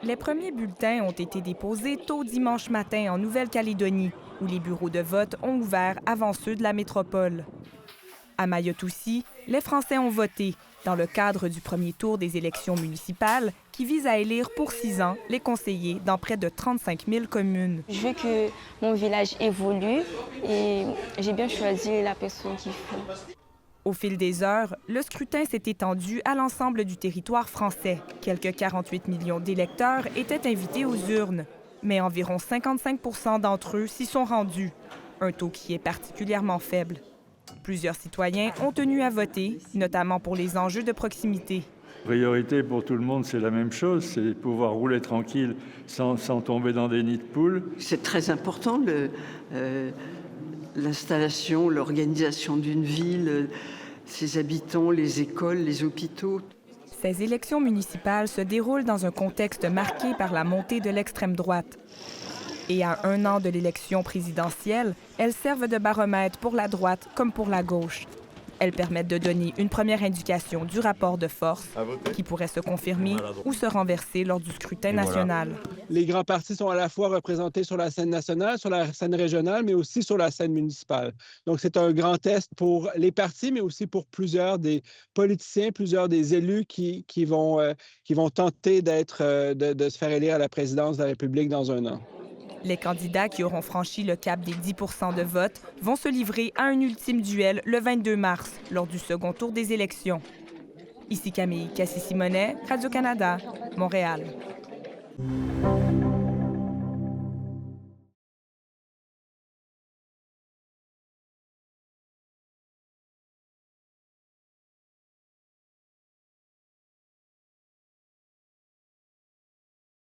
Les premiers bulletins ont été déposés tôt dimanche matin en Nouvelle-Calédonie, où les bureaux de vote ont ouvert avant ceux de la métropole. À Mayotte aussi, les Français ont voté, dans le cadre du premier tour des élections municipales, qui vise à élire pour 6 ans les conseillers dans près de 35 000 communes. Je veux que mon village évolue et j'ai bien choisi la personne qu'il faut. Au fil des heures, le scrutin s'est étendu à l'ensemble du territoire français. Quelques 48 millions d'électeurs étaient invités aux urnes, mais environ 55 % d'entre eux s'y sont rendus, un taux qui est particulièrement faible. Plusieurs citoyens ont tenu à voter, notamment pour les enjeux de proximité. Priorité pour tout le monde, c'est la même chose, c'est pouvoir rouler tranquille sans tomber dans des nids de poules. C'est très important, l'installation, l'organisation d'une ville, ses habitants, les écoles, les hôpitaux. Ces élections municipales se déroulent dans un contexte marqué par la montée de l'extrême droite. Et à 1 an de l'élection présidentielle, elles servent de baromètre pour la droite comme pour la gauche. Elles permettent de donner une première indication du rapport de force qui pourrait se confirmer ou se renverser lors du scrutin national. Les grands partis sont à la fois représentés sur la scène nationale, sur la scène régionale, mais aussi sur la scène municipale. Donc, c'est un grand test pour les partis, mais aussi pour plusieurs des politiciens, plusieurs des élus qui vont tenter de se faire élire à la présidence de la République dans 1 an. Les candidats qui auront franchi le cap des 10 % de vote vont se livrer à un ultime duel le 22 mars, lors du second tour des élections. Ici Camille Cassis-Simonet, Radio-Canada, Montréal.